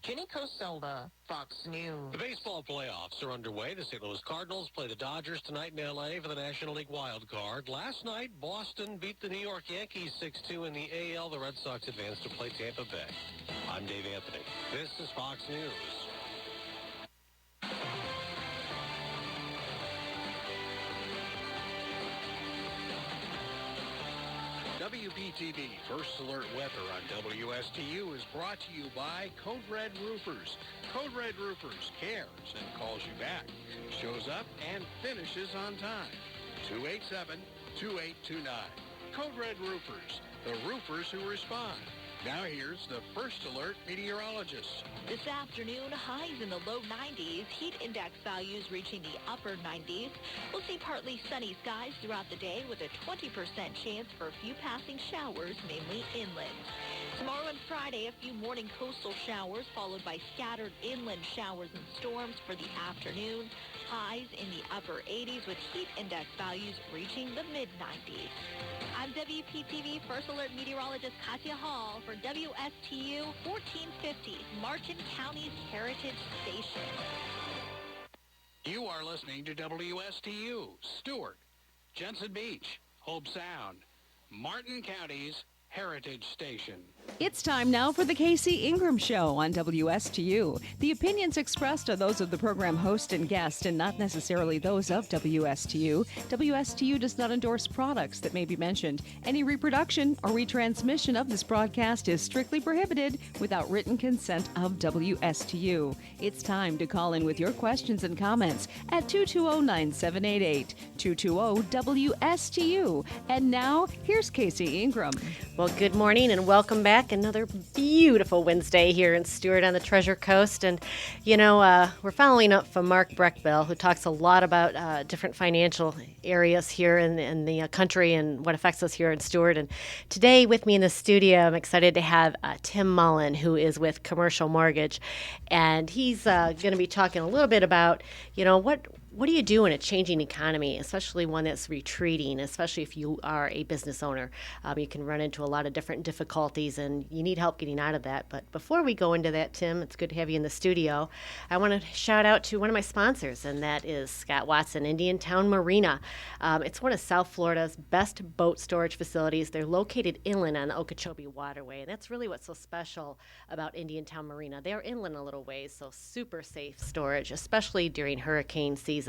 Jenny Coselda, Fox News. The baseball playoffs are underway. The St. Louis Cardinals play the Dodgers tonight in L.A. for the National League wild card. Last night, Boston beat the New York Yankees 6-2 in the AL. The Red Sox advanced to play Tampa Bay. I'm Dave Anthony. This is Fox News. WPTV First Alert Weather on WSTU is brought to you by Code Red Roofers. Code Red Roofers cares and calls you back. Shows up and finishes on time. 287-2829. Code Red Roofers, the roofers who respond. Now here's the First Alert meteorologist. This afternoon, highs in the low 90s, heat index values reaching the upper 90s. We'll see partly sunny skies throughout the day with a 20% chance for a few passing showers, mainly inland. Tomorrow and Friday, a few morning coastal showers followed by scattered inland showers and storms for the afternoon. Highs in the upper 80s with heat index values reaching the mid-90s. I'm WPTV First Alert meteorologist Katya Hall for WSTU 1450, Martin County's Heritage Station. You are listening to WSTU, Stewart, Jensen Beach, Hope Sound, Martin County's Heritage Station. It's time now for the Casey Ingram Show on WSTU. The opinions expressed are those of the program host and guest and not necessarily those of WSTU. WSTU does not endorse products that may be mentioned. Any reproduction or retransmission of this broadcast is strictly prohibited without written consent of WSTU. It's time to call in with your questions and comments at 220-9788, 220-WSTU. And now, here's Casey Ingram. Well, good morning and welcome back. Another beautiful Wednesday here in Stewart on the Treasure Coast. And, we're following up from Mark Breckbill, who talks a lot about different financial areas here in the country and what affects us here in Stewart. And today with me in the studio, I'm excited to have Tim Mullen, who is with Commercial Mortgage. And he's going to be talking a little bit about, what do you do in a changing economy, especially one that's retreating, especially if you are a business owner? You can run into a lot of different difficulties, and you need help getting out of that. But before we go into that, Tim, it's good to have you in the studio. I want to shout out to one of my sponsors, and that is Scott Watson, Indiantown Marina. It's one of South Florida's best boat storage facilities. They're located inland on the Okeechobee Waterway, and that's really what's so special about Indiantown Marina. They're inland a little ways, so super safe storage, especially during hurricane season.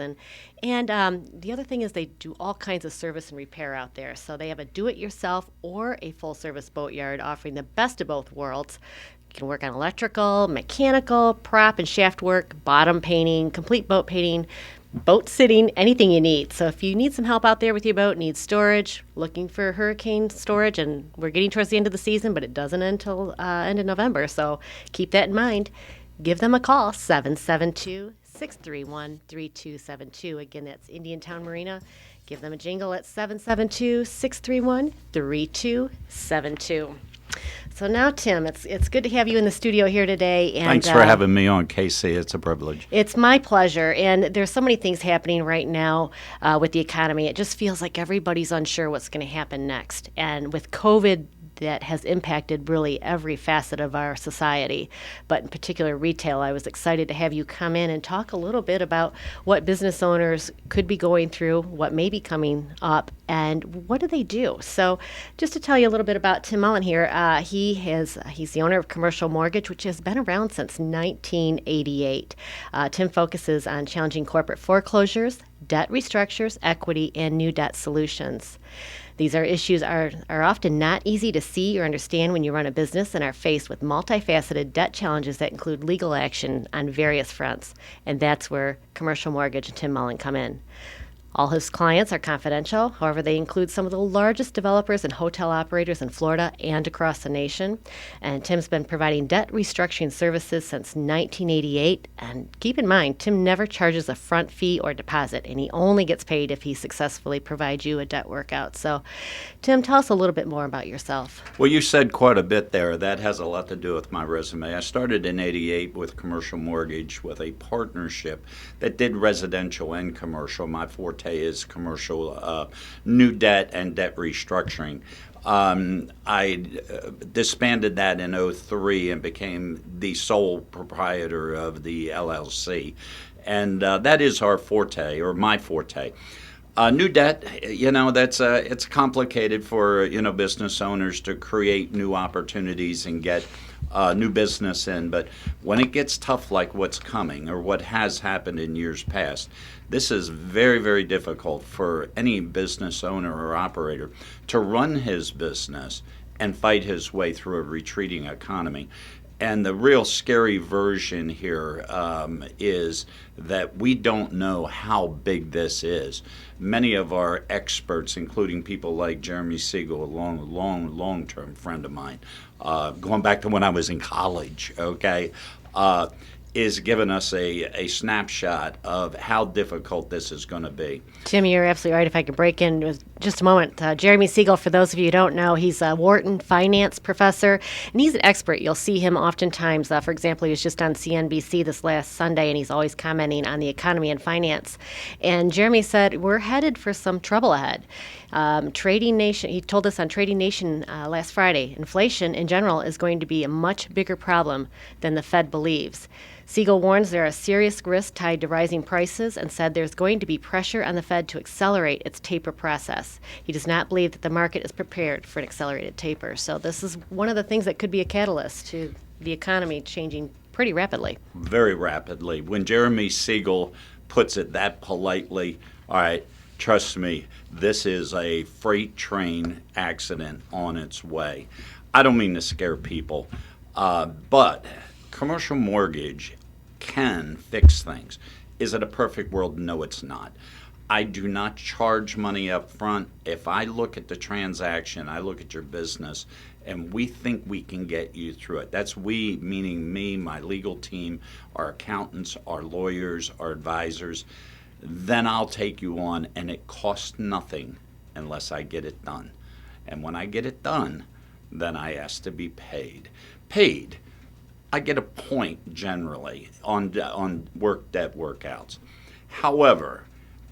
And the other thing is they do all kinds of service and repair out there. So they have a do-it-yourself or a full-service boatyard offering the best of both worlds. You can work on electrical, mechanical, prop and shaft work, bottom painting, complete boat painting, boat sitting, anything you need. So if you need some help out there with your boat, need storage, looking for hurricane storage, and we're getting towards the end of the season, but it doesn't end until end of November. So keep that in mind. Give them a call, 772-631-3272. Again, that's Indiantown Marina. Give them a jingle at 772-631-3272. So now, Tim, it's good to have you in the studio here today. And thanks for having me on, Casey. It's a privilege. It's my pleasure. And there's so many things happening right now with the economy. It just feels like everybody's unsure what's going to happen next. And with COVID, that has impacted really every facet of our society, but in particular retail. I was excited to have you come in and talk a little bit about what business owners could be going through, what may be coming up, and what do they do. So just to tell you a little bit about Tim Mullen here, he's the owner of Commercial Mortgage, which has been around since 1988. Tim focuses on challenging corporate foreclosures, debt restructures, equity, and new debt solutions. These issues are often not easy to see or understand when you run a business and are faced with multifaceted debt challenges that include legal action on various fronts. And that's where Commercial Mortgage and Tim Mullen come in. All his clients are confidential. However, they include some of the largest developers and hotel operators in Florida and across the nation. And Tim's been providing debt restructuring services since 1988. And keep in mind, Tim never charges a front fee or deposit, and he only gets paid if he successfully provides you a debt workout. So, Tim, tell us a little bit more about yourself. Well, you said quite a bit there. That has a lot to do with my resume. I started in 88 with Commercial Mortgage with a partnership that did residential and commercial. My forte is commercial, new debt and debt restructuring. I disbanded that in '03 and became the sole proprietor of the LLC. And that is our forte, or my forte. New debt, it's complicated for, business owners to create new opportunities and get new business in. But when it gets tough like what's coming or what has happened in years past, this is very, very difficult for any business owner or operator to run his business and fight his way through a retreating economy. And the real scary version here is that we don't know how big this is. Many of our experts, including people like Jeremy Siegel, a long-term friend of mine, going back to when I was in college, is giving us a snapshot of how difficult this is going to be. Tim, you're absolutely right. If I could break in with just a moment. Jeremy Siegel, for those of you who don't know, he's a Wharton finance professor, and he's an expert. You'll see him oftentimes. For example, he was just on CNBC this last Sunday, and he's always commenting on the economy and finance. And Jeremy said, we're headed for some trouble ahead. Trading Nation, he told us on Trading Nation last Friday, inflation in general is going to be a much bigger problem than the Fed believes. Siegel warns there are serious risks tied to rising prices and said there's going to be pressure on the Fed to accelerate its taper process. He does not believe that the market is prepared for an accelerated taper. So this is one of the things that could be a catalyst to the economy changing pretty rapidly. Very rapidly. When Jeremy Siegel puts it that politely, all right, trust me, this is a freight train accident on its way. I don't mean to scare people, but commercial mortgage can fix things. Is it a perfect world? No, it's not. I do not charge money up front. If I look at the transaction, I look at your business, and we think we can get you through it. That's we, meaning me, my legal team, our accountants, our lawyers, our advisors. Then I'll take you on, and it costs nothing unless I get it done. And when I get it done, then I ask to be paid. I get a point generally on work debt workouts. However,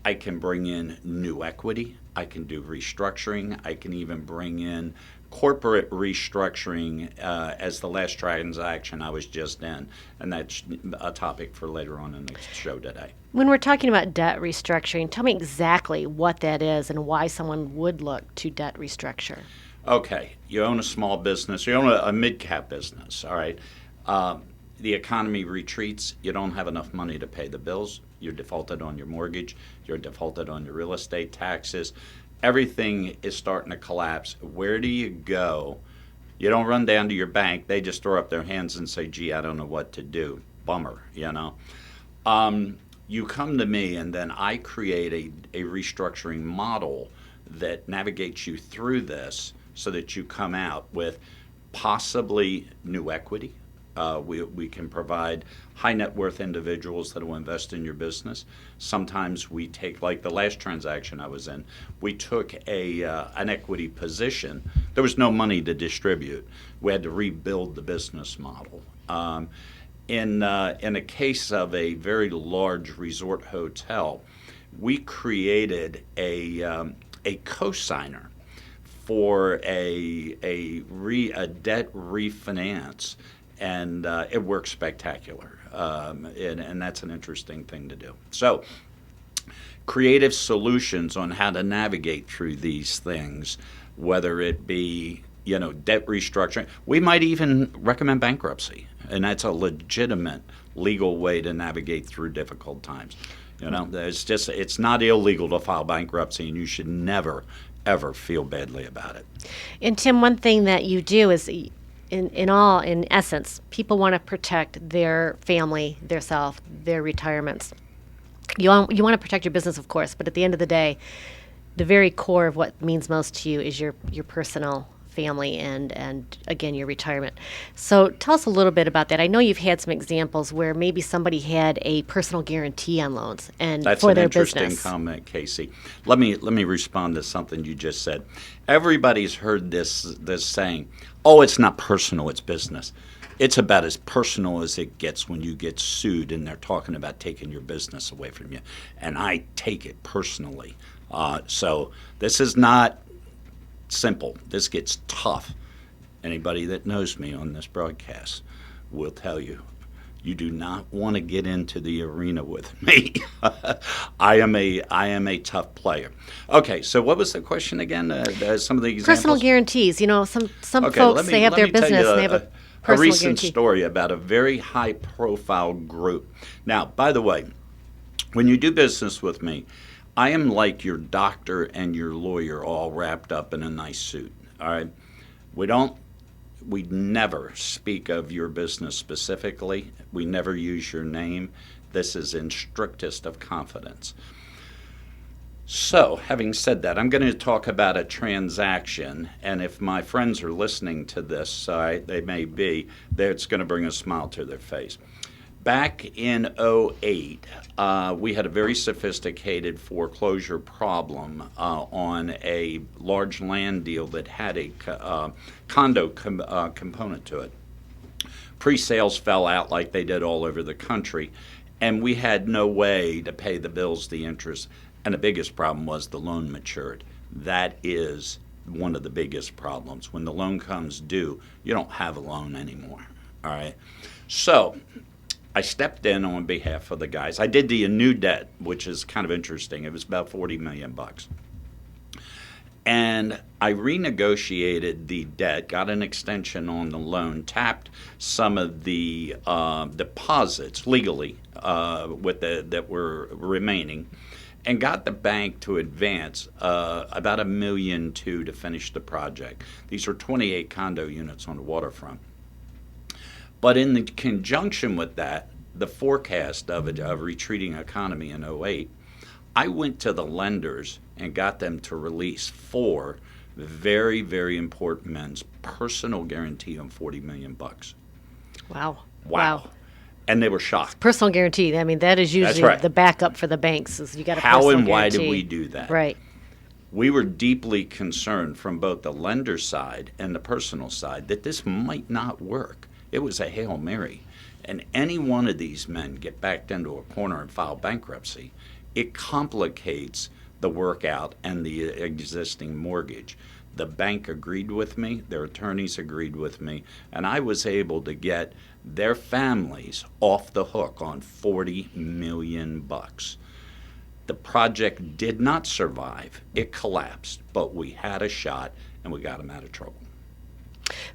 I can bring in new equity. I can do restructuring. I can even bring in corporate restructuring as the last transaction I was just in. And that's a topic for later on in the show today. When we're talking about debt restructuring, tell me exactly what that is and why someone would look to debt restructure. Okay, you own a small business. You own a mid-cap business, all right? The economy retreats. You don't have enough money to pay the bills. You're defaulted on your mortgage. You're defaulted on your real estate taxes. Everything is starting to collapse. Where do you go? You don't run down to your bank. They just throw up their hands and say, gee, I don't know what to do. Bummer, You come to me, and then I create a restructuring model that navigates you through this so that you come out with possibly new equity. We can provide high net worth individuals that will invest in your business. Sometimes we take, like the last transaction I was in, we took an equity position. There was no money to distribute. We had to rebuild the business model. In a case of a very large resort hotel, we created a cosigner for a debt refinance. And it works spectacular, and that's an interesting thing to do. So, creative solutions on how to navigate through these things, whether it be debt restructuring. We might even recommend bankruptcy, and that's a legitimate legal way to navigate through difficult times. It's not illegal to file bankruptcy, and you should never ever feel badly about it. And Tim, one thing that you do is, in essence, people want to protect their family, their self, their retirements. You want to protect your business, of course, but at the end of the day, the very core of what means most to you is your personal family and again, your retirement. So tell us a little bit about that. I know you've had some examples where maybe somebody had a personal guarantee on loans and for their business. That's an interesting comment, Casey. Let me respond to something you just said. Everybody's heard this saying, oh, it's not personal, it's business. It's about as personal as it gets when you get sued and they're talking about taking your business away from you. And I take it personally. So this is not simple. This gets tough. Anybody that knows me on this broadcast will tell you, you do not want to get into the arena with me. I am a tough player. Okay, so what was the question again? Some of the examples. Personal guarantees. You know, some Okay, folks, they have their business and they have a personal recent guarantee. story about a very high-profile group. Now, by the way, when you do business with me, I am like your doctor and your lawyer all wrapped up in a nice suit. All right, we never speak of your business specifically. We never use your name. This is in strictest of confidence. So, having said that, I'm going to talk about a transaction, and if my friends are listening to this, they may be, it's going to bring a smile to their face. Back in 2008, we had a very sophisticated foreclosure problem on a large land deal that had a condo component to it. Pre-sales fell out like they did all over the country, and we had no way to pay the bills, the interest, and the biggest problem was the loan matured. That is one of the biggest problems. When the loan comes due, you don't have a loan anymore, all right? So I stepped in on behalf of the guys. I did the new debt, which is kind of interesting. It was about $40 million. And I renegotiated the debt, got an extension on the loan, tapped some of the deposits legally that were remaining, and got the bank to advance about $1.2 million to finish the project. These are 28 condo units on the waterfront. But in the conjunction with that, the forecast of a retreating economy in 2008, I went to the lenders and got them to release 4 very, very important men's personal guarantee on $40 million. Wow. And they were shocked. Personal guarantee. I mean, that is usually right. the backup for the banks. Is you got a How personal and why guarantee. did we do that? Right. We were deeply concerned from both the lender side and the personal side that this might not work. It was a Hail Mary. And any one of these men get backed into a corner and file bankruptcy, it complicates the workout and the existing mortgage. The bank agreed with me, their attorneys agreed with me, and I was able to get their families off the hook on $40 million. The project did not survive. It collapsed, but we had a shot and we got them out of trouble.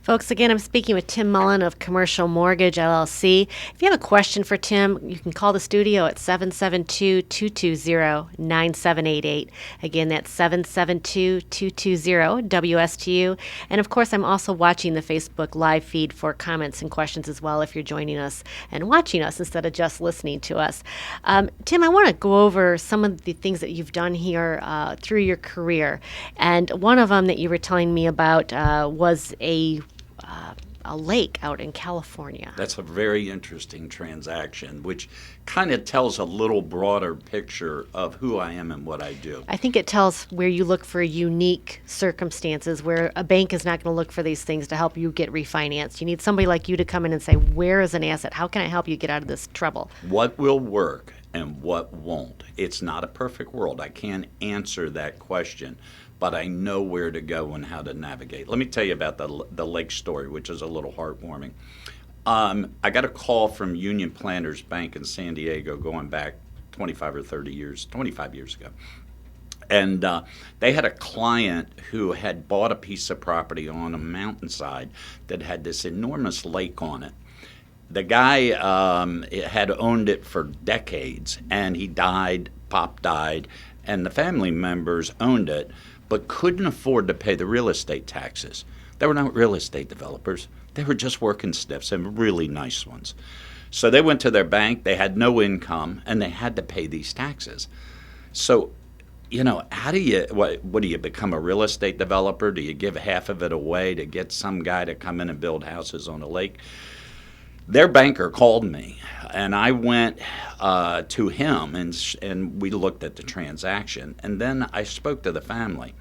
Folks, again, I'm speaking with Tim Mullen of Commercial Mortgage, LLC. If you have a question for Tim, you can call the studio at 772-220-9788. Again, that's 772-220-WSTU. And, of course, I'm also watching the Facebook live feed for comments and questions as well if you're joining us and watching us instead of just listening to us. Tim, I want to go over some of the things that you've done here through your career. And one of them that you were telling me about was a lake out in California. That's a very interesting transaction, which kind of tells a little broader picture of who I am and what I do. I think it tells where you look for unique circumstances, where a bank is not going to look for these things to help you get refinanced. You need somebody like you to come in and say, where is an asset? How can I help you get out of this trouble? What will work and what won't? It's not a perfect world. I can't answer that question, but I know where to go and how to navigate. Let me tell you about the lake story, which is a little heartwarming. I got a call from Union Planters Bank in San Diego going back 25 years ago. And they had a client who had bought a piece of property on a mountainside that had this enormous lake on it. The guy had owned it for decades, and he died, Pop died, and the family members owned it, but couldn't afford to pay the real estate taxes. They were not real estate developers. They were just working stiffs and really nice ones. So they went to their bank, they had no income, and they had to pay these taxes. So, how do you, what do you become a real estate developer? Do you give half of it away to get some guy to come in and build houses on a lake? Their banker called me, and I went to him, and we looked at the transaction. And then I spoke to the family.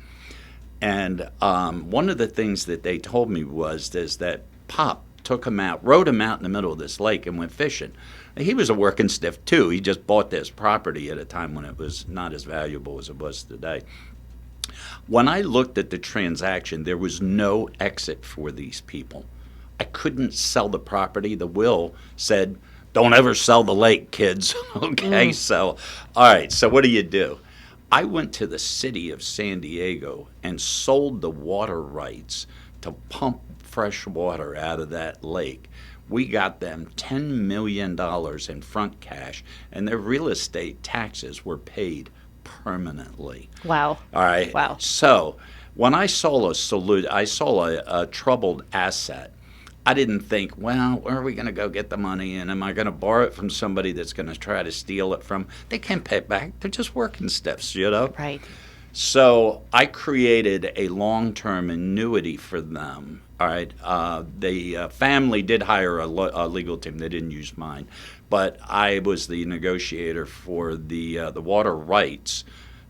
And one of the things that they told me was that Pop took him out, rode him out in the middle of this lake and went fishing. He was a working stiff, too. He just bought this property at a time when it was not as valuable as it was today. When I looked at the transaction, there was no exit for these people. I couldn't sell the property. The will said, don't ever sell the lake, kids. Okay, so, all right, so what do? I went to the city of San Diego and sold the water rights to pump fresh water out of that lake. We got them $10 million in front cash, and their real estate taxes were paid permanently. Wow. All right. Wow. So when I saw a troubled asset, I didn't think, well, where are we going to go get the money, and am I going to borrow it from somebody that's going to try to steal it from? They can't pay it back. They're just working stiffs, Right. So I created a long-term annuity for them. All right. The family did hire a legal team. They didn't use mine, but I was the negotiator for the water rights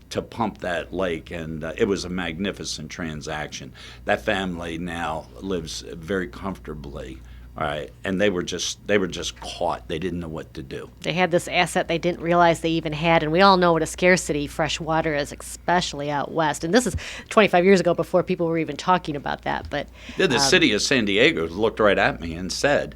to pump that lake, and it was a magnificent transaction. That family now lives very comfortably. All right, and they were just caught. They didn't know what to do. They had this asset they didn't realize they even had, and we all know what a scarcity fresh water is, especially out west. And this is 25 years ago, before people were even talking about that. But the city of San Diego looked right at me and said,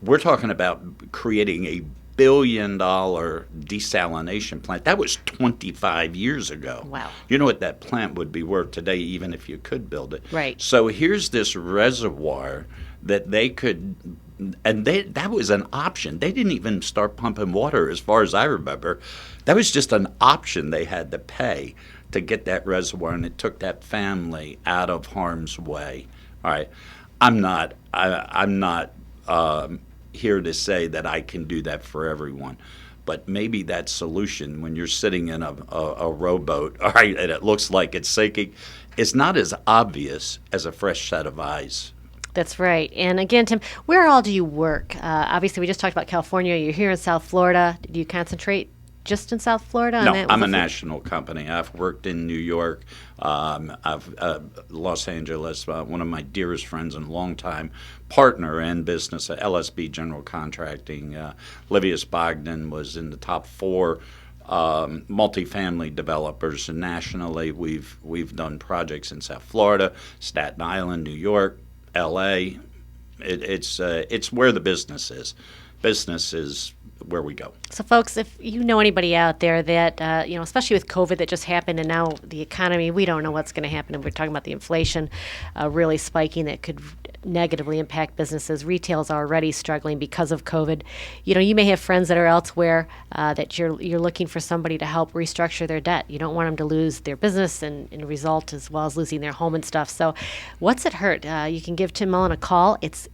we're talking about creating a $1 billion desalination plant. That was 25 years ago. Wow. You know what that plant would be worth today, even if you could build it. Right. So here's this reservoir that they could, and that was an option. They didn't even start pumping water, as far as I remember. That was just an option they had to pay to get that reservoir, and it took that family out of harm's way. All right. I'm not here to say that I can do that for everyone, but maybe that solution, when you're sitting in a rowboat, all right, and it looks like it's sinking, it's not as obvious as a fresh set of eyes. That's right. And again, Tim, where all do you work? Obviously, we just talked about California. You're here in South Florida. Do you concentrate just in South Florida? No, I'm a national company. I've worked in New York, Los Angeles. One of my dearest friends and longtime partner in business at LSB General Contracting, Livius Bogdan, was in the top 4 multifamily developers nationally. We've done projects in South Florida, Staten Island, New York, L.A. It's where the business is. Business is where we go. So, folks, if you know anybody out there that, especially with COVID that just happened, and now the economy, we don't know what's going to happen. And we're talking about the inflation really spiking that could negatively impact businesses. Retail is already struggling because of COVID. You may have friends that are elsewhere that you're looking for somebody to help restructure their debt. You don't want them to lose their business and result, as well as losing their home and stuff. So what's it hurt? You can give Tim Mullen a call. It's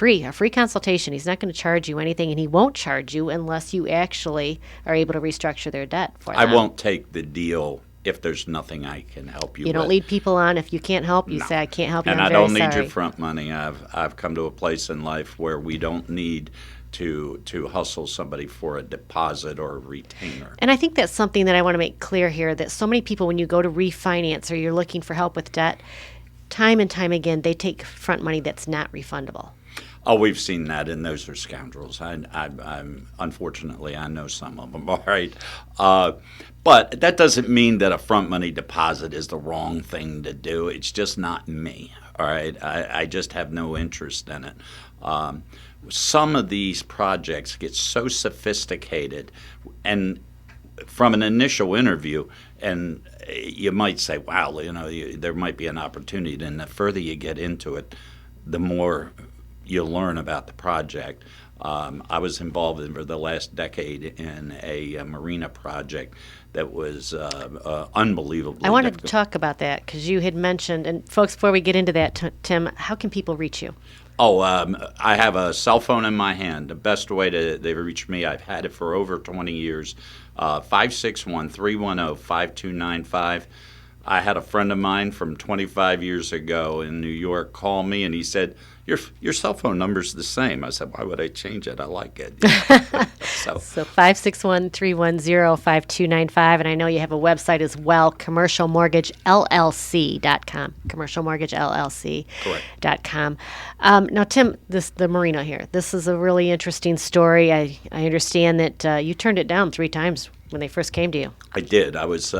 a free consultation. He's not going to charge you anything, and he won't charge you unless you actually are able to restructure their debt for them. I won't take the deal if there's nothing I can help you with. You don't lead people on. If you can't help, you say, I can't help you, and I'm I very don't need sorry. your front money. I've come to a place in life where we don't need to hustle somebody for a deposit or a retainer. And I think that's something that I want to make clear here, that so many people, when you go to refinance or you're looking for help with debt, time and time again, they take front money that's not refundable. Oh, we've seen that, and those are scoundrels. I'm unfortunately, I know some of them. All right, but that doesn't mean that a front money deposit is the wrong thing to do. It's just not me. All right, I just have no interest in it. Some of these projects get so sophisticated, and from an initial interview, and you might say, "Wow, there might be an opportunity." And the further you get into it, the more you'll learn about the project. I was involved for the last decade in a marina project that was unbelievably I wanted difficult. to talk about that because you had mentioned, and folks, before we get into that, Tim, how can people reach you? Oh, I have a cell phone in my hand. The best way to reach me, I've had it for over 20 years, 561-310-5295. I had a friend of mine from 25 years ago in New York call me, and he said, your cell phone number's the same. I said, why would I change it? I like it. So 561-310-5295. And I know you have a website as well, commercialmortgagellc.com. Commercialmortgagellc.com. Now, Tim, the marina here, this is a really interesting story. I understand that you turned it down 3 times when they first came to you? I did. I was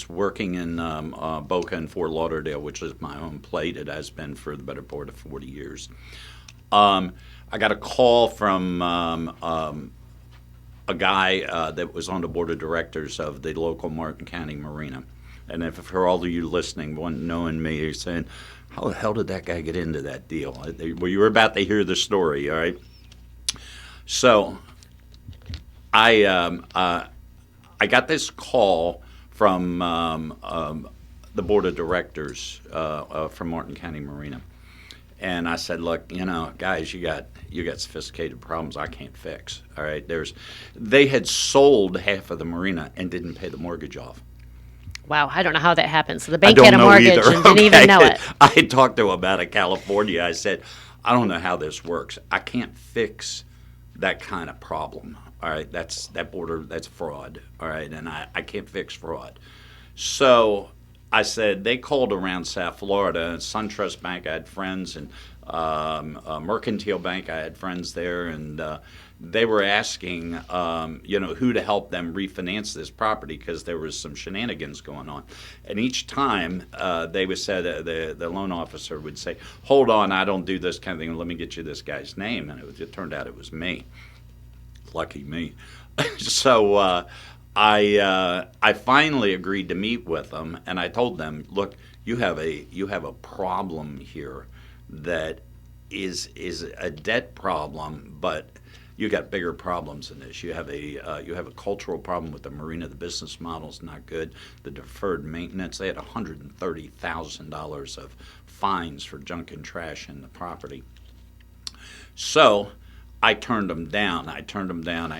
working in Boca and Fort Lauderdale, which is my home plate. It has been for the better part of 40 years. I got a call from a guy that was on the board of directors of the local Martin County Marina. And if for all of you listening, one knowing me, you're saying, how the hell did that guy get into that deal? Well, you were about to hear the story, all right? So I got this call from the board of directors from Martin County Marina. And I said, look, guys, you got sophisticated problems I can't fix. All right, they had sold half of the marina and didn't pay the mortgage off. Wow, I don't know how that happened. So the bank had a mortgage and didn't even know it. I talked to him about it, California. I said, I don't know how this works. I can't fix that kind of problem. All right, that's fraud. All right, and I can't fix fraud. So I said, they called around South Florida, SunTrust Bank, I had friends, and Mercantile Bank, I had friends there, and they were asking, who to help them refinance this property because there was some shenanigans going on. And each time they would say, the loan officer would say, hold on, I don't do this kind of thing, let me get you this guy's name. And it turned out it was me. Lucky me. So I finally agreed to meet with them, and I told them, look, you have a problem here that is a debt problem, but you got bigger problems than this. You have a cultural problem with the marina. The business model's not good. The deferred maintenance. They had $130,000 of fines for junk and trash in the property. So I turned them down. I turned them down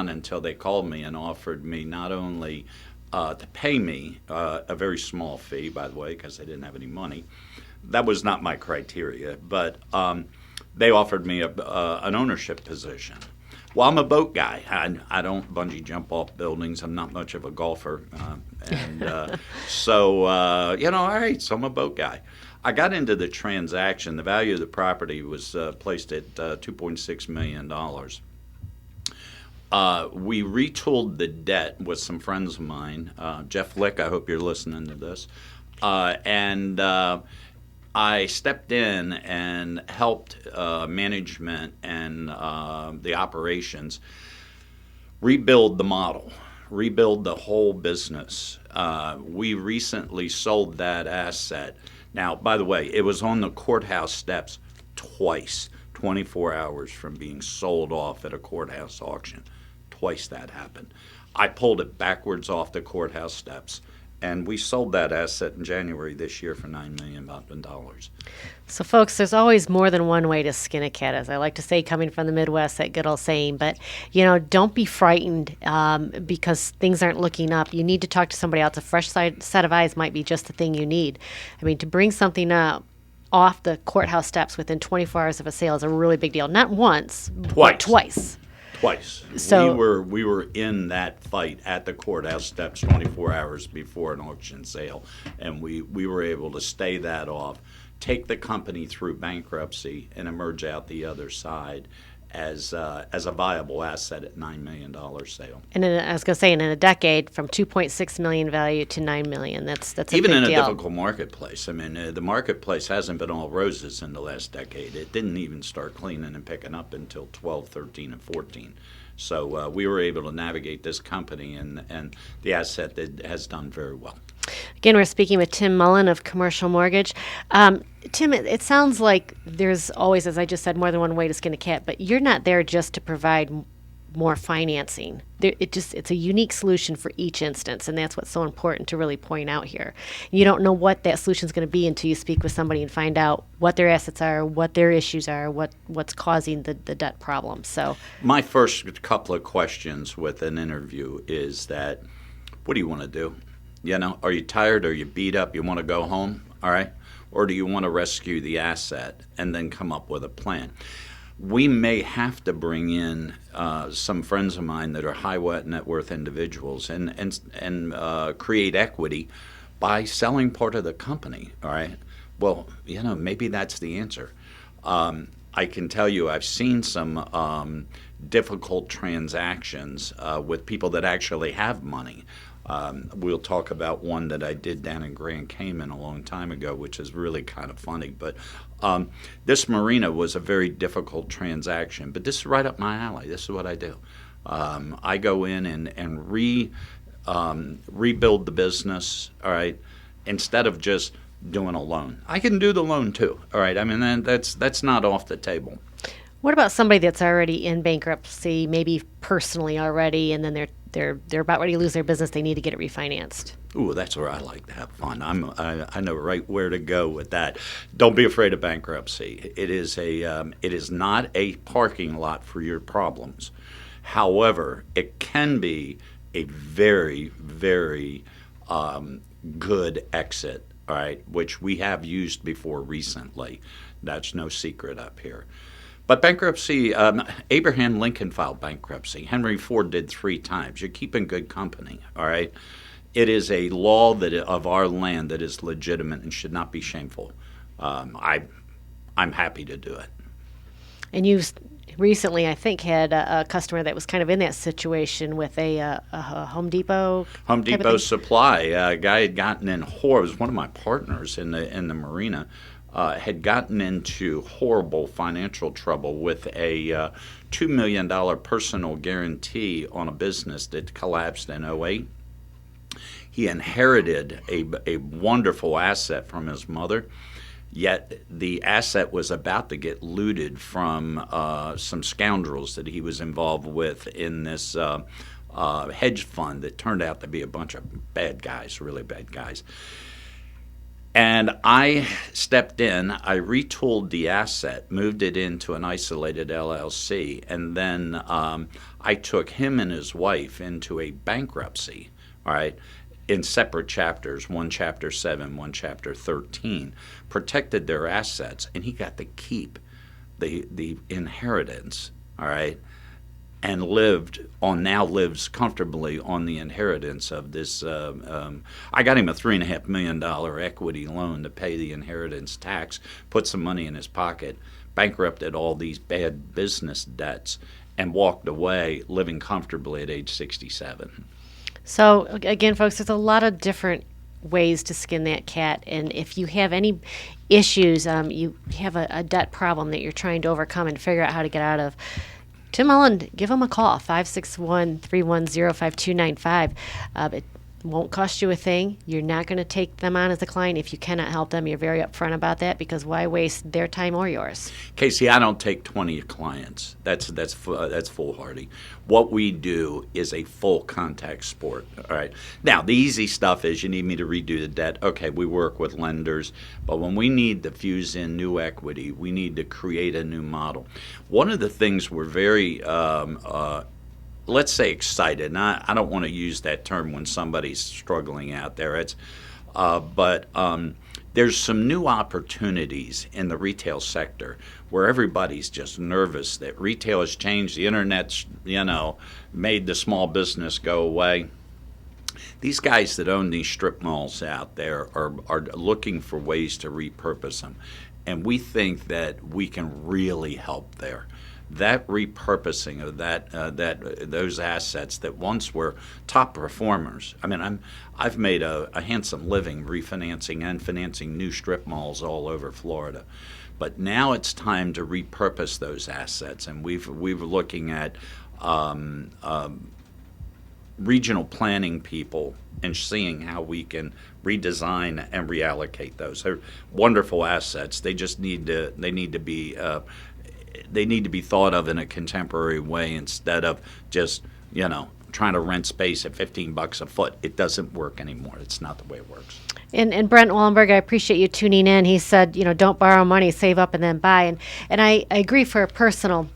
until they called me and offered me not only to pay me a very small fee, by the way, because they didn't have any money. That was not my criteria, but they offered me an ownership position. Well, I'm a boat guy. I don't bungee jump off buildings. I'm not much of a golfer. So all right, so I'm a boat guy. I got into the transaction. The value of the property was placed at $2.6 million. We retooled the debt with some friends of mine. Jeff Lick, I hope you're listening to this. And I stepped in and helped management and the operations rebuild the model, rebuild the whole business. We recently sold that asset. Now, by the way, it was on the courthouse steps twice, 24 hours from being sold off at a courthouse auction. Twice that happened. I pulled it backwards off the courthouse steps, and we sold that asset in January this year for $9 million. So, folks, there's always more than one way to skin a cat, as I like to say, coming from the Midwest, that good old saying. But, don't be frightened because things aren't looking up. You need to talk to somebody else. A fresh set of eyes might be just the thing you need. I mean, to bring something up off the courthouse steps within 24 hours of a sale is a really big deal. Not once, but twice. So we were in that fight at the courthouse steps 24 hours before an auction sale, and we were able to stay that off, take the company through bankruptcy, and emerge out the other side as a viable asset at $9 million sale. And I was going to say, in a decade, from $2.6 million value to $9 million, that's a even big in a deal. difficult marketplace. I mean, the marketplace hasn't been all roses in the last decade. It didn't even start cleaning and picking up until 12, 13, and 14. So we were able to navigate this company and the asset that has done very well. Again, we're speaking with Tim Mullen of Commercial Mortgage. Tim, it sounds like there's always, as I just said, more than one way to skin a cat, but you're not there just to provide more financing. It's a unique solution for each instance, and that's what's so important to really point out here. You don't know what that solution is going to be until you speak with somebody and find out what their assets are, what their issues are, what's causing the debt problem. So my first couple of questions with an interview is that, what do you want to do? Are you tired? Are you beat up? You want to go home? All right. Or do you want to rescue the asset and then come up with a plan? We may have to bring in some friends of mine that are high net worth individuals and create equity by selling part of the company. All right. Well, maybe that's the answer. I can tell you I've seen some difficult transactions with people that actually have money. We'll talk about one that I did down in Grand Cayman a long time ago, which is really kind of funny. But this marina was a very difficult transaction. But this is right up my alley. This is what I do. I go in and rebuild the business, all right, instead of just doing a loan. I can do the loan too, all right. I mean, that's not off the table. What about somebody that's already in bankruptcy, maybe personally already, and then they're about ready to lose their business, they need to get it refinanced? Ooh, that's where I like to have fun. I know right where to go with that. Don't be afraid of bankruptcy. It is not a parking lot for your problems. However, it can be a very, very good exit, all right, which we have used before recently. That's no secret up here. But bankruptcy, Abraham Lincoln filed bankruptcy. Henry Ford did 3 times. You're keeping good company, all right? It is a law of our land that is legitimate and should not be shameful. I'm happy to do it. And you've recently, I think, had a customer that was kind of in that situation with a Home Depot. Home Depot Supply. A guy had gotten in it was one of my partners in the marina. Had gotten into horrible financial trouble with a $2 million personal guarantee on a business that collapsed in '08. He inherited a wonderful asset from his mother, yet the asset was about to get looted from some scoundrels that he was involved with in this hedge fund that turned out to be a bunch of bad guys, really bad guys. And I stepped in, I retooled the asset, moved it into an isolated LLC, and then I took him and his wife into a bankruptcy, all right, in separate chapters, one Chapter 7, one Chapter 13, protected their assets, and he got to keep the inheritance, all right, and lives comfortably on the inheritance of this. I got him a $3.5 million equity loan to pay the inheritance tax, put some money in his pocket, bankrupted all these bad business debts, and walked away living comfortably at age 67. So again, folks, there's a lot of different ways to skin that cat. And if you have any issues, you have a debt problem that you're trying to overcome and figure out how to get out of, Tim Mullen, give them a call, 561-310-5295. It won't cost you a thing. You're not going to take them on as a client if you cannot help them. You're very upfront about that because why waste their time or yours? Casey, I don't take 20 clients. That's foolhardy. What we do is a full contact sport. All right. Now, the easy stuff is you need me to redo the debt. Okay, we work with lenders, but when we need to fuse in new equity, we need to create a new model. One of the things we're very let's say excited. And I don't want to use that term when somebody's struggling out there. But there's some new opportunities in the retail sector where everybody's just nervous that retail has changed. The internet's, made the small business go away. These guys that own these strip malls out there are looking for ways to repurpose them. And we think that we can really help there. That repurposing of those assets that once were top performers. I mean, I've made a handsome living refinancing and financing new strip malls all over Florida, but now it's time to repurpose those assets, and we're looking at regional planning people and seeing how we can redesign and reallocate those. They're wonderful assets. They just need to be thought of in a contemporary way instead of just, trying to rent space at $15 a foot. It doesn't work anymore. It's not the way it works. And Brent Wallenberg, I appreciate you tuning in. He said, don't borrow money, save up and then buy. And I agree for a personal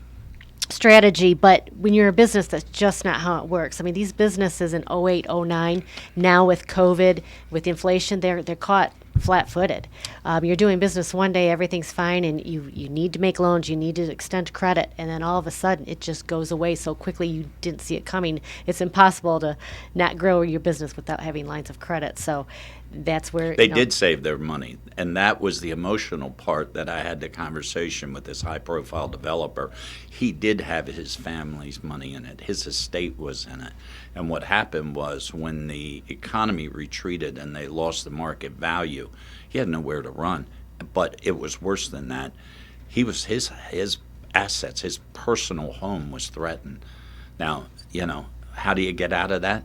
strategy, but when you're a business, that's just not how it works. I mean, these businesses in 08, 09, now with COVID, with inflation, they're caught flat-footed. You're doing business one day, everything's fine, and you need to make loans, you need to extend credit, and then all of a sudden it just goes away so quickly you didn't see it coming. It's impossible to not grow your business without having lines of credit. So that's where They did save their money, and that was the emotional part that I had the conversation with this high-profile developer. He did have his family's money in it. His estate was in it. And what happened was when the economy retreated and they lost the market value, he had nowhere to run. But it was worse than that. His assets, his personal home was threatened. Now, how do you get out of that?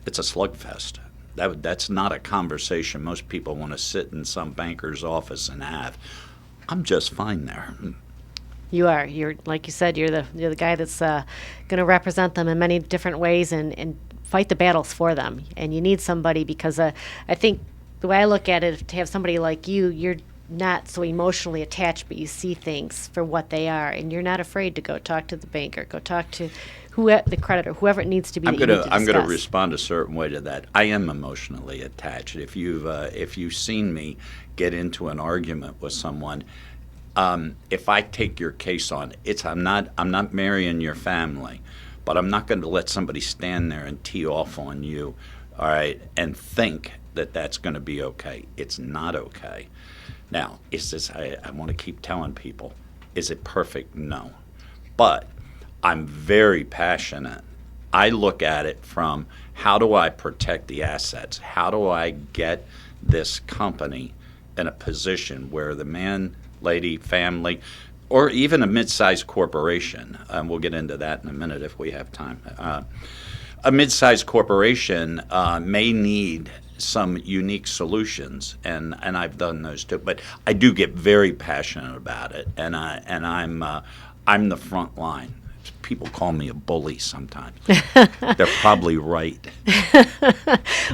It's a slugfest. That's not a conversation most people want to sit in some banker's office and have. I'm just fine there. You are. You're, like you said, you're the guy that's going to represent them in many different ways and fight the battles for them. And you need somebody because I think the way I look at it, to have somebody like you, you're not so emotionally attached, but you see things for what they are, and you're not afraid to go talk to the banker, go talk to the creditor, whoever it needs to be. I'm going to respond a certain way to that. I am emotionally attached. If you've seen me get into an argument with someone, if I take your case on, I'm not marrying your family, but I'm not going to let somebody stand there and tee off on you, all right, and think that that's going to be okay. It's not okay. Now, I want to keep telling people, is it perfect? No. But I'm very passionate. I look at it from how do I protect the assets? How do I get this company in a position where the man, lady, family, or even a mid-sized corporation, and we'll get into that in a minute if we have time, a mid-sized corporation may need some unique solutions, and I've done those too. But I do get very passionate about it, and I'm the front line. People call me a bully sometimes. They're probably right.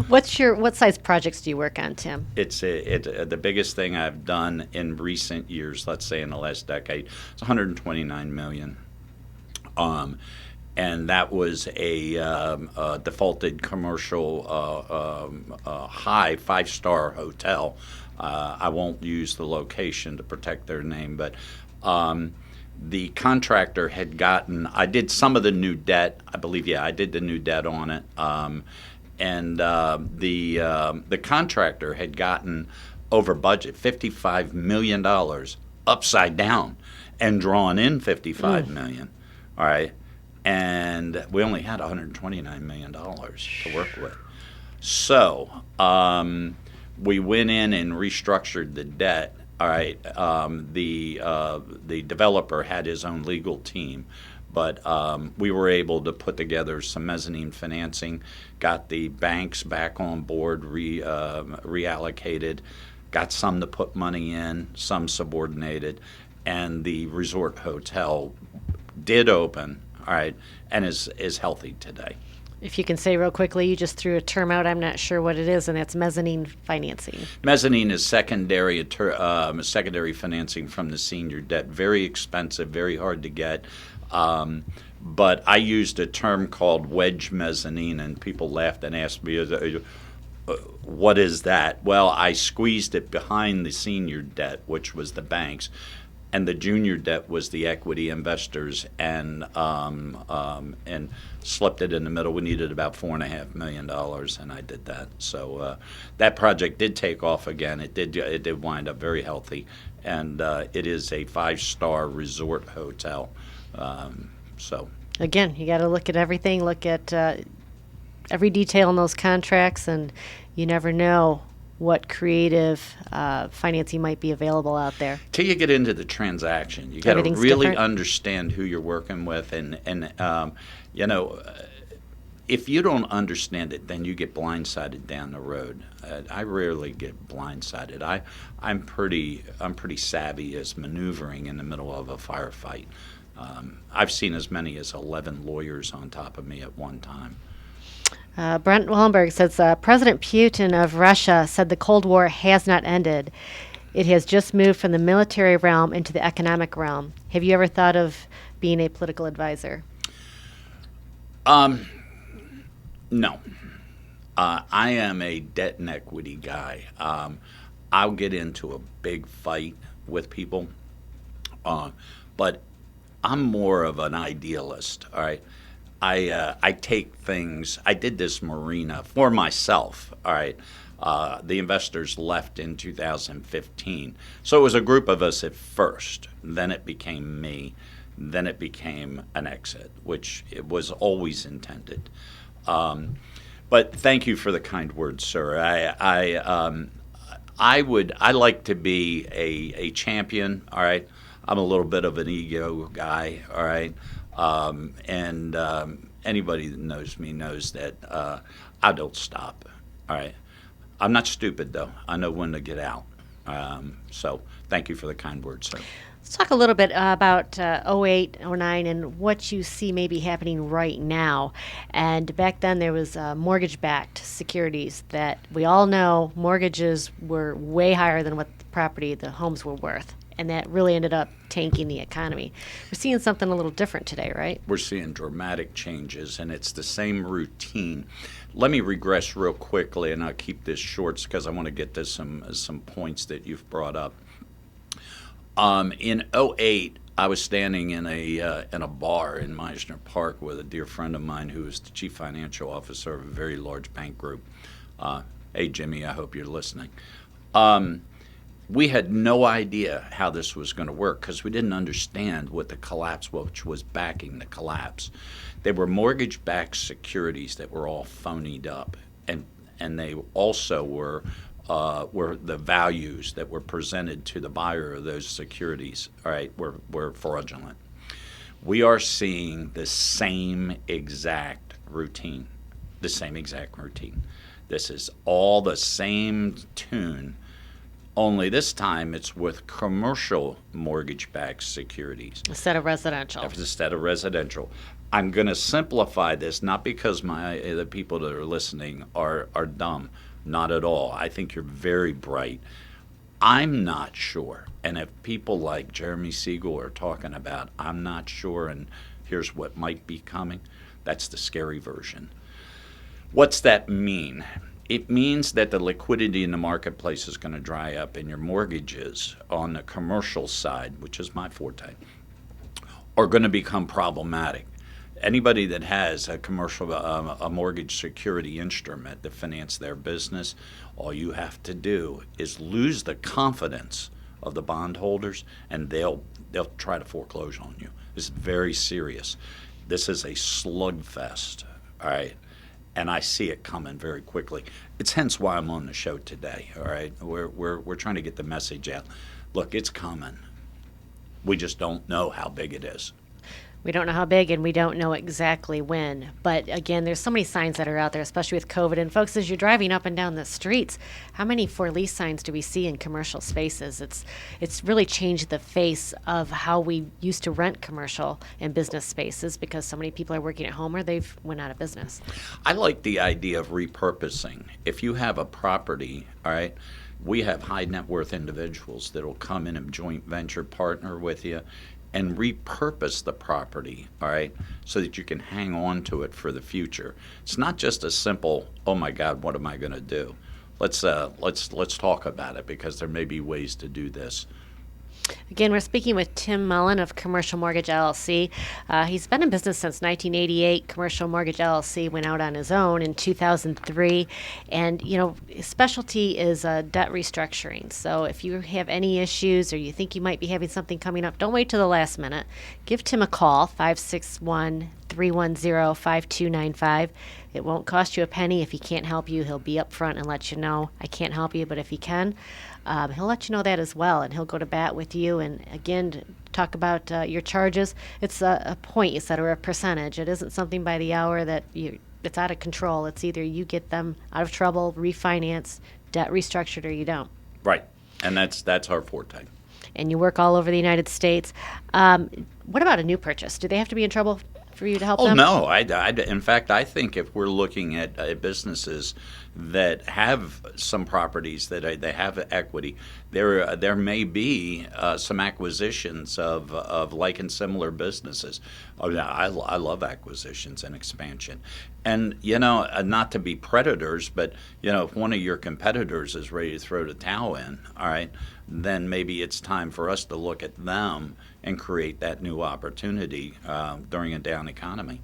What size projects do you work on, Tim? It's the biggest thing I've done in recent years. Let's say in the last decade, it's 129 million. And that was a defaulted commercial high 5-star hotel. I won't use the location to protect their name, but the contractor had gotten, I did some of the new debt, I believe, I did the new debt on it. And the contractor had gotten over budget, $55 million upside down, and drawn in $55 million. All right. And we only had $129 million to work with. So we went in and restructured the debt. All right. The developer had his own legal team, but we were able to put together some mezzanine financing, got the banks back on board, reallocated, got some to put money in, some subordinated, and the resort hotel did open. All right, and is healthy today. If you can say real quickly, you just threw a term out. I'm not sure what it is, and that's mezzanine financing. Mezzanine is secondary financing from the senior debt. Very expensive, very hard to get. But I used a term called wedge mezzanine, and people laughed and asked me, what is that? Well, I squeezed it behind the senior debt, which was the banks, and the junior debt was the equity investors, and slipped it in the middle. We needed about $4.5 million, and I did that. So that project did take off again. It did wind up very healthy, and it is a 5-star resort hotel. So again, you got to look at everything. Look at every detail in those contracts, and you never know what creative financing might be available out there. Till you get into the transaction, you got to really understand who you're working with, and if you don't understand it, then you get blindsided down the road. I rarely get blindsided. I'm pretty savvy as maneuvering in the middle of a firefight. I've seen as many as 11 lawyers on top of me at one time. Brent Wallenberg says, President Putin of Russia said the Cold War has not ended. It has just moved from the military realm into the economic realm. Have you ever thought of being a political advisor? No. I am a debt and equity guy. I'll get into a big fight with people, but I'm more of an idealist, all right? I take things, I did this marina for myself, all right? The investors left in 2015. So it was a group of us at first. Then it became me. Then it became an exit, which it was always intended. But thank you for the kind words, sir. I like to be a champion. All right, I'm a little bit of an ego guy. All right, and anybody that knows me knows that I don't stop. All right, I'm not stupid though. I know when to get out. So thank you for the kind words, sir. Let's talk a little bit about 08, 09 and what you see maybe happening right now. And back then there was mortgage-backed securities that we all know mortgages were way higher than what the homes were worth. And that really ended up tanking the economy. We're seeing something a little different today, right? We're seeing dramatic changes, and it's the same routine. Let me regress real quickly, and I'll keep this short because I want to get to some points that you've brought up. In 08, I was standing in a bar in Meisner Park with a dear friend of mine who was the chief financial officer of a very large bank group. Hey, Jimmy, I hope you're listening. We had no idea how this was going to work because we didn't understand what the collapse, which was backing the collapse. They were mortgage-backed securities that were all phonied up, and they also were the values that were presented to the buyer of those securities, all right, were fraudulent. We are seeing the same exact routine, This is all the same tune, only this time it's with commercial mortgage-backed securities. Instead of residential. I'm going to simplify this, not because the people that are listening are dumb. Not at all. I think you're very bright. I'm not sure. And if people like Jeremy Siegel are talking about, I'm not sure, and here's what might be coming, that's the scary version. What's that mean? It means that the liquidity in the marketplace is going to dry up, and your mortgages on the commercial side, which is my forte, are going to become problematic. Anybody that has a commercial, a mortgage security instrument to finance their business, all you have to do is lose the confidence of the bondholders, and they'll try to foreclose on you. This is very serious. This is a slugfest, all right? And I see it coming very quickly. It's hence why I'm on the show today, all right? We're trying to get the message out. Look, it's coming. We just don't know how big it is. We don't know how big, and we don't know exactly when. But again, there's so many signs that are out there, especially with COVID. And folks, as you're driving up and down the streets, how many for lease signs do we see in commercial spaces? It's really changed the face of how we used to rent commercial and business spaces because so many people are working at home or they've went out of business. I like the idea of repurposing. If you have a property, all right, we have high net worth individuals that will come in and joint venture partner with you and repurpose the property, all right, so that you can hang on to it for the future. It's not just a simple, oh my God, what am I going to do? Let's talk about it because there may be ways to do this. Again, we're speaking with Tim Mullen of Commercial Mortgage LLC. He's been in business since 1988. Commercial Mortgage LLC went out on his own in 2003. And, his specialty is debt restructuring. So if you have any issues or you think you might be having something coming up, don't wait till the last minute. Give Tim a call, 561-310-5295. It won't cost you a penny. If he can't help you, he'll be upfront and let you know, I can't help you, but if he can, he'll let you know that as well, and he'll go to bat with you. And again, talk about your charges. It's a point you said or a percentage. It isn't something by the hour that it's out of control. It's either you get them out of trouble, refinance, debt restructured, or you don't. Right, and that's our forte. And you work all over the United States. What about a new purchase? Do they have to be in trouble for you to help them? Oh, no. In fact, I think if we're looking at businesses that have some properties that they have equity, there may be some acquisitions of like and similar businesses. Oh, yeah, I love acquisitions and expansion. And, not to be predators, but, if one of your competitors is ready to throw the towel in, all right, then maybe it's time for us to look at them and create that new opportunity during a down economy.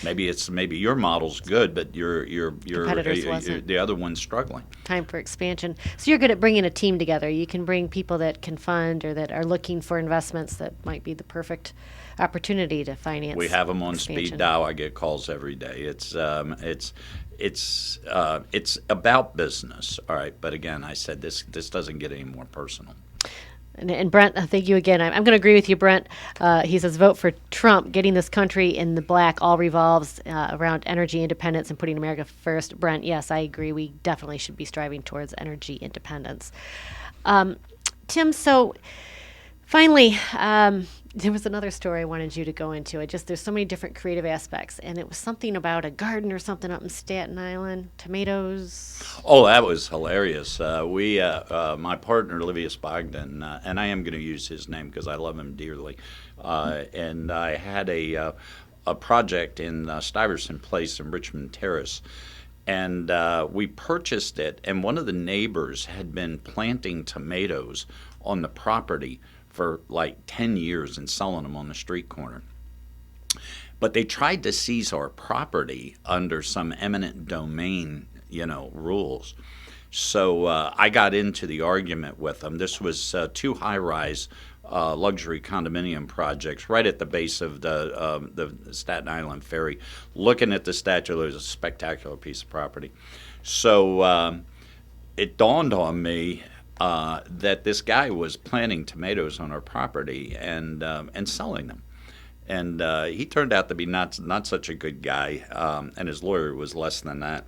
Maybe your model's good, but Competitors wasn't. the other one's struggling. Time for expansion. So you're good at bringing a team together. You can bring people that can fund or that are looking for investments that might be the perfect opportunity to finance. We have them on expansion. speed dial. I get calls every day. It's about business, all right. But again, I said this doesn't get any more personal. And Brent, thank you again. I'm going to agree with you, Brent. He says, vote for Trump. Getting this country in the black all revolves around energy independence and putting America first. Brent, yes, I agree. We definitely should be striving towards energy independence. Tim, so finally, there was another story I wanted you to go into. There's so many different creative aspects, and it was something about a garden or something up in Staten Island, tomatoes. Oh, that was hilarious. My partner, Livius Bogdan, and I am going to use his name because I love him dearly, and I had a project in Stuyvesant Place in Richmond Terrace, and we purchased it, and one of the neighbors had been planting tomatoes on the property for like 10 years and selling them on the street corner. But they tried to seize our property under some eminent domain, rules. So I got into the argument with them. This was two high-rise luxury condominium projects right at the base of the Staten Island Ferry. Looking at the statue, it was a spectacular piece of property. So it dawned on me that this guy was planting tomatoes on our property and selling them, and he turned out to be not such a good guy, and his lawyer was less than that.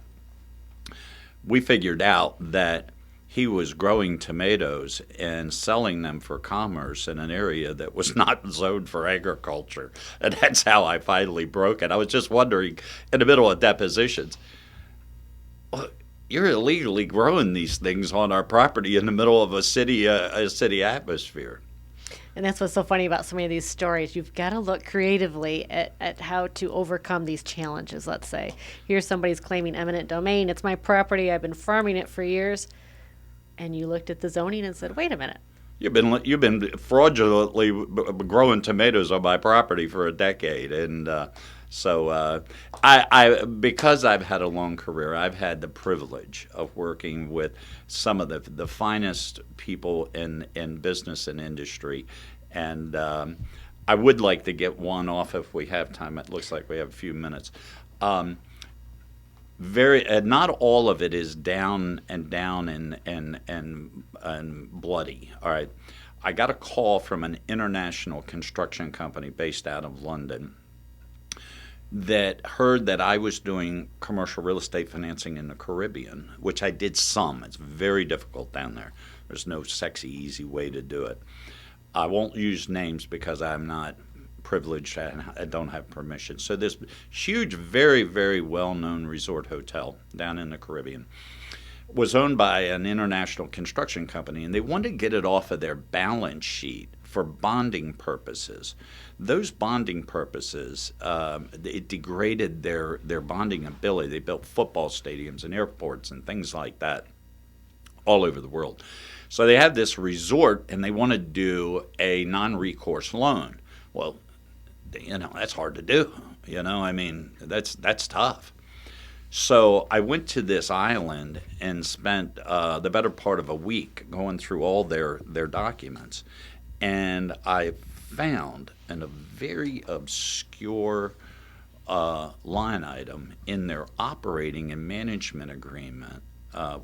We figured out that he was growing tomatoes and selling them for commerce in an area that was not zoned for agriculture, and that's how I finally broke it. I was just wondering, in the middle of depositions, you're illegally growing these things on our property in the middle of a city atmosphere. And that's what's so funny about so many of these stories. You've got to look creatively at how to overcome these challenges, let's say. Here's somebody's claiming eminent domain. It's my property. I've been farming it for years. And you looked at the zoning and said, wait a minute. You've been fraudulently growing tomatoes on my property for a decade. And so I because I've had a long career, I've had the privilege of working with some of the finest people in business and industry, and I would like to get one off if we have time. It looks like we have a few minutes. Not all of it is down and bloody. All right, I got a call from an international construction company based out of London that heard that I was doing commercial real estate financing in the Caribbean, which I did some. It's very difficult down there. There's no sexy, easy way to do it. I won't use names because I'm not privileged and I don't have permission. So this huge, very, very well-known resort hotel down in the Caribbean was owned by an international construction company, and they wanted to get it off of their balance sheet for bonding purposes. Those bonding purposes, it degraded their bonding ability. They built football stadiums and airports and things like that all over the world. So they had this resort, and they want to do a non-recourse loan. Well, that's hard to do. That's tough. So I went to this island and spent the better part of a week going through all their documents. And I found in a very obscure line item in their operating and management agreement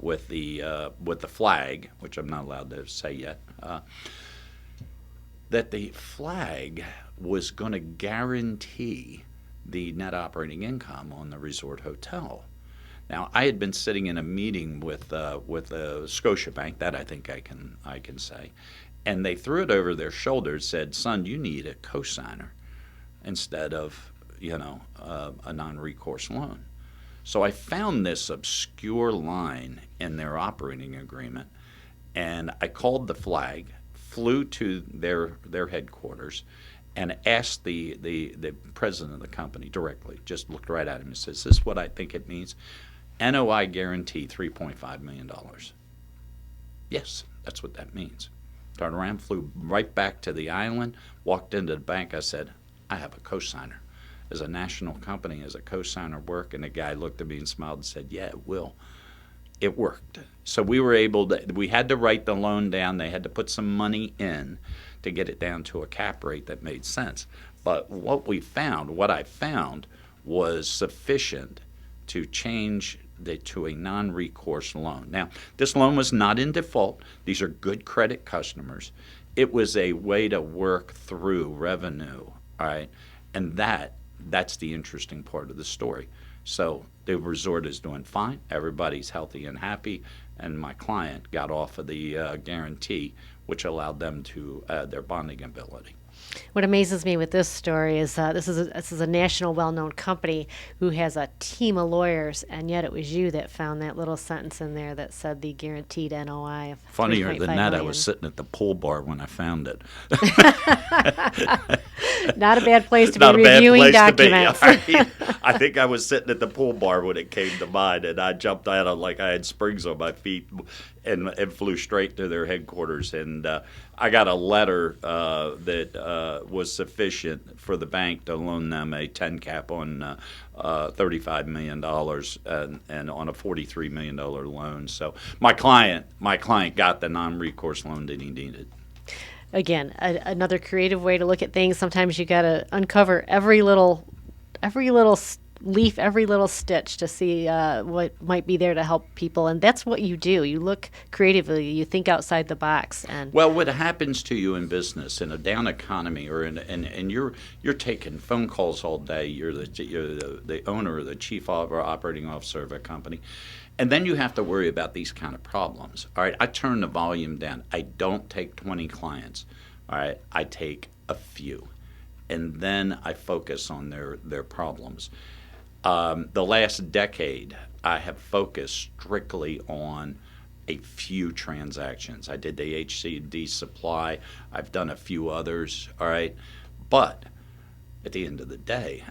with the flag, which I'm not allowed to say yet, that the flag was going to guarantee the net operating income on the resort hotel. Now, I had been sitting in a meeting with Scotiabank, that I think I can say, and they threw it over their shoulders, said, "Son, you need a cosigner instead of a non-recourse loan." So I found this obscure line in their operating agreement, and I called the flag, flew to their headquarters, and asked the president of the company directly, just looked right at him and says, "Is this what I think it means? NOI guarantee $3.5 million. Yes, that's what that means. Turned around, flew right back to the island, walked into the bank. I said, "I have a cosigner." as a national company, as a co-signer work? And the guy looked at me and smiled and said, yeah, it will. It worked. So we were able to, we had to write the loan down. They had to put some money in to get it down to a cap rate that made sense. But what I found was sufficient to change to a non-recourse loan. Now, this loan was not in default. These are good credit customers. It was a way to work through revenue, all right? And that's the interesting part of the story. So the resort is doing fine. Everybody's healthy and happy. And my client got off of the guarantee, which allowed them to their bonding ability. What amazes me with this story is this is a national well-known company who has a team of lawyers, and yet it was you that found that little sentence in there that said the guaranteed NOI of Funnier $3.5 than that, million. I was sitting at the pool bar when I found it. Not a bad place to be Not a bad reviewing place documents. to be. I think I was sitting at the pool bar when it came to mind, and I jumped out of like I had springs on my feet and flew straight to their headquarters. And I got a letter that was sufficient for the bank to loan them a 10 cap on $35 million and on a $43 million loan. So my client got the non-recourse loan that he needed. Again, another creative way to look at things. Sometimes you got to uncover every little leaf, every little stitch to see what might be there to help people, and that's what you do. You look creatively, you think outside the box. And well, what happens to you in business in a down economy, or and you're taking phone calls all day. You're the owner or the chief operating officer of a company. And then you have to worry about these kind of problems. All right, I turn the volume down. I don't take 20 clients. All right, I take a few, and then I focus on their problems. The last decade, I have focused strictly on a few transactions. I did the HCD supply. I've done a few others. All right, but at the end of the day,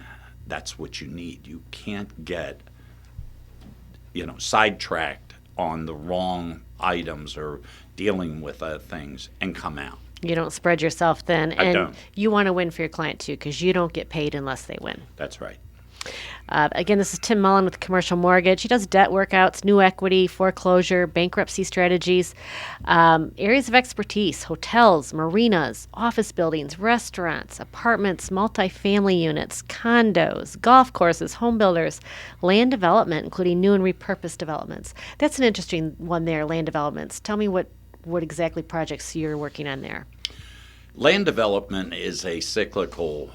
that's what you need. You can't get sidetracked on the wrong items or dealing with things and come out. you don't spread yourself thin. I And don't. you want to win for your client, too, because you don't get paid unless they win. That's right. Again, this is Tim Mullen with Commercial Mortgage. He does debt workouts, new equity, foreclosure, bankruptcy strategies, areas of expertise, hotels, marinas, office buildings, restaurants, apartments, multifamily units, condos, golf courses, home builders, land development, including new and repurposed developments. That's an interesting one there, land developments. Tell me what exactly projects you're working on there. Land development is a cyclical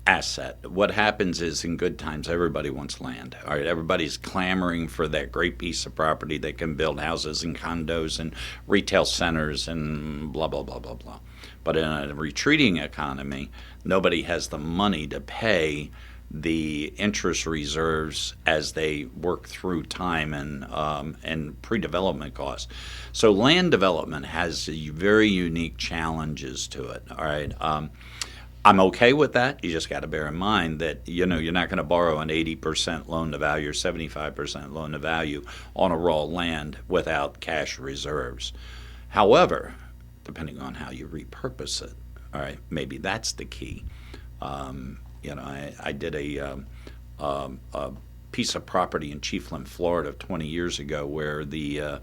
asset. What happens is in good times, everybody wants land. All right, everybody's clamoring for that great piece of property that can build houses and condos and retail centers and blah, blah, blah, blah, blah. But in a retreating economy, nobody has the money to pay the interest reserves as they work through time and pre-development costs. So land development has very unique challenges to it. All right. I'm okay with that. You just got to bear in mind that you're not going to borrow an 80% loan to value or 75% loan to value on a raw land without cash reserves. However, depending on how you repurpose it, all right, maybe that's the key. I did a piece of property in Chiefland, Florida 20 years ago where the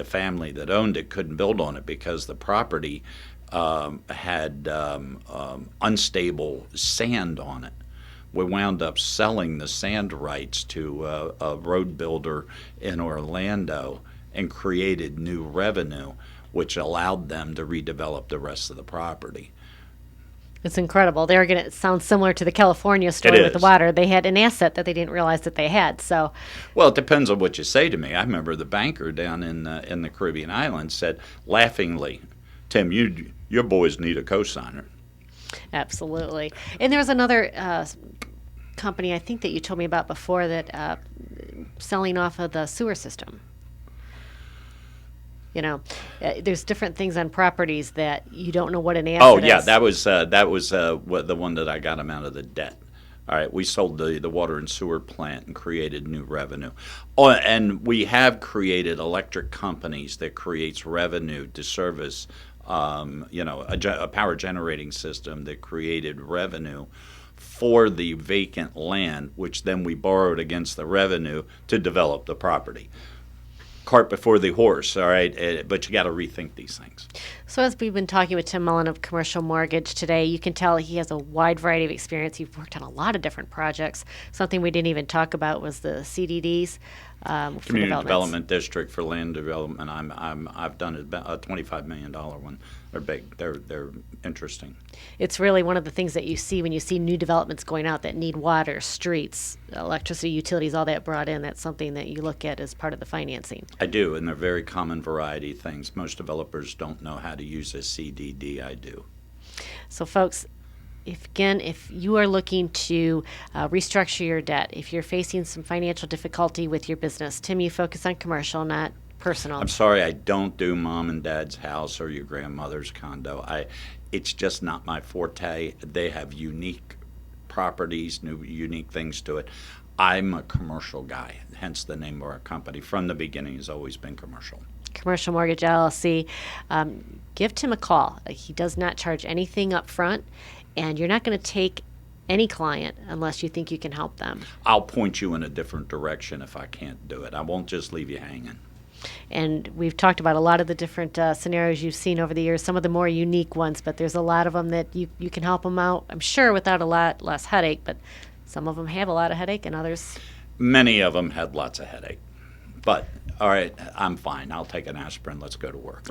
family that owned it couldn't build on it because the property had unstable sand on it. We wound up selling the sand rights to a road builder in Orlando and created new revenue, which allowed them to redevelop the rest of the property. It's incredible. They're going to sound similar to the California story with the water. They had an asset that they didn't realize that they had. So, well, it depends on what you say to me. I remember the banker down in the Caribbean islands said laughingly, "Tim, your boys need a cosigner." Absolutely. And there was another company I think that you told me about before that selling off of the sewer system. There's different things on properties that you don't know what an asset is. Oh yeah, that was the one that I got them out of the debt. All right, we sold the water and sewer plant and created new revenue. Oh, and we have created electric companies that creates revenue to service a power generating system that created revenue for the vacant land, which then we borrowed against the revenue to develop the property. Cart before the horse, all right? But you got to rethink these things. So as we've been talking with Tim Mullen of Commercial Mortgage today, you can tell he has a wide variety of experience. He's worked on a lot of different projects. Something we didn't even talk about was the CDDs. Community Development District for land development. I've done a $25 million one. They're big. They're interesting. It's really one of the things that you see when you see new developments going out that need water, streets, electricity, utilities, all that brought in. That's something that you look at as part of the financing. I do, and they're very common variety things. Most developers don't know how to use a CDD. I do. So, folks, if you are looking to restructure your debt, if you're facing some financial difficulty with your business, Tim, you focus on commercial, not personal. I'm sorry, I don't do mom and dad's house or your grandmother's condo. It's just not my forte. They have unique properties, unique things to it. I'm a commercial guy, hence the name of our company. From the beginning has always been commercial. Commercial Mortgage LLC. Give Tim a call. He does not charge anything up front, and you're not going to take any client unless you think you can help them. I'll point you in a different direction if I can't do it. I won't just leave you hanging. And we've talked about a lot of the different scenarios you've seen over the years, some of the more unique ones, but there's a lot of them that you can help them out, I'm sure, without a lot less headache, but some of them have a lot of headache and others. Many of them had lots of headache. But, all right, I'm fine. I'll take an aspirin. Let's go to work.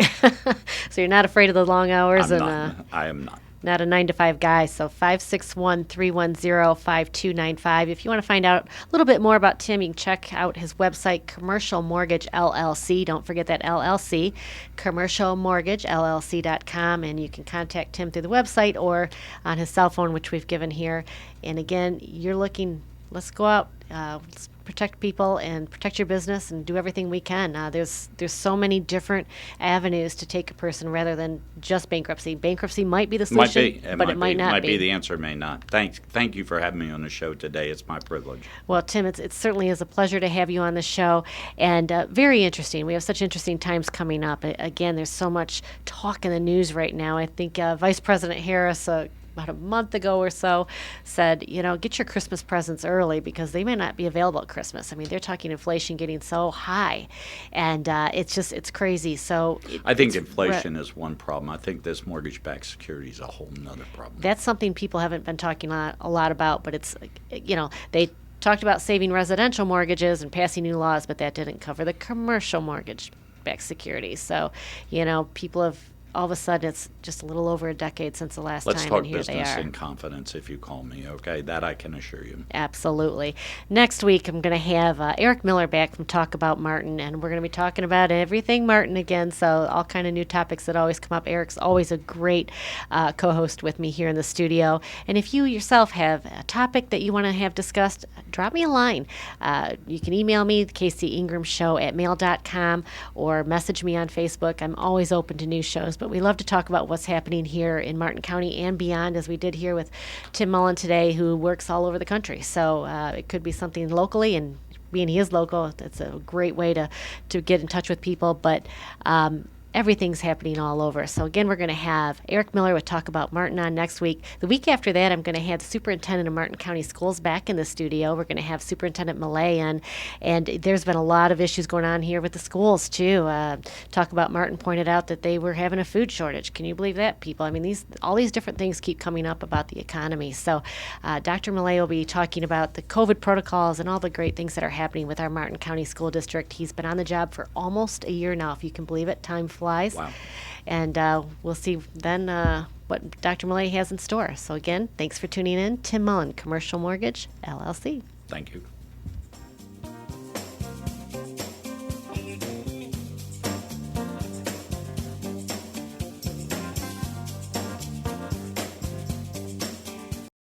So you're not afraid of the long hours? I am not. Not a 9-to-5 guy. So 561-310-5295. If you want to find out a little bit more about Tim, you can check out his website, Commercial Mortgage LLC. Don't forget that LLC, commercialmortgagellc.com. And you can contact Tim through the website or on his cell phone, which we've given here. And again, you're looking, let's go out, let's protect people and protect your business and do everything we can. There's so many different avenues to take a person rather than just bankruptcy. Bankruptcy might be the solution, but it might not be. It might be the answer, may not. Thank you for having me on the show today. It's my privilege. Well, Tim, it certainly is a pleasure to have you on the show, and very interesting. We have such interesting times coming up. Again, there's so much talk in the news right now. I think Vice President Harris about a month ago or so said, get your Christmas presents early because they may not be available at Christmas. I mean, they're talking inflation getting so high, and it's crazy. So I think inflation is one problem. I think this mortgage-backed security is a whole nother problem. That's something people haven't been talking a lot about, but it's, they talked about saving residential mortgages and passing new laws, but that didn't cover the commercial mortgage-backed security. So, people have, all of a sudden, it's just a little over a decade since the last Let's time, talk and here they business are. in confidence if you call me, okay? That I can assure you. Absolutely. Next week, I'm going to have Eric Miller back from Talk About Martin, and we're going to be talking about everything Martin again, so all kind of new topics that always come up. Eric's always a great co-host with me here in the studio, and if you yourself have a topic that you want to have discussed, drop me a line. You can email me, kcingramshow@mail.com, or message me on Facebook. I'm always open to new shows, but we love to talk about what's happening here in Martin County and beyond, as we did here with Tim Mullen today, who works all over the country. So it could be something locally, and being he is local, it's a great way to get in touch with people. But everything's happening all over. So again, we're going to have Eric Miller with Talk About Martin on next week. The week after that, I'm going to have the superintendent of Martin County Schools back in the studio. We're going to have Superintendent Mullen, and there's been a lot of issues going on here with the schools too. Talk About Martin pointed out that they were having a food shortage. Can you believe that, people? I mean, all these different things keep coming up about the economy. So Dr. Mullen will be talking about the COVID protocols and all the great things that are happening with our Martin County School District. He's been on the job for almost a year now, if you can believe it. Time flies. Wow. And we'll see then what Dr. Mullen has in store. So again, thanks for tuning in. Tim Mullen, Commercial Mortgage, LLC. Thank you.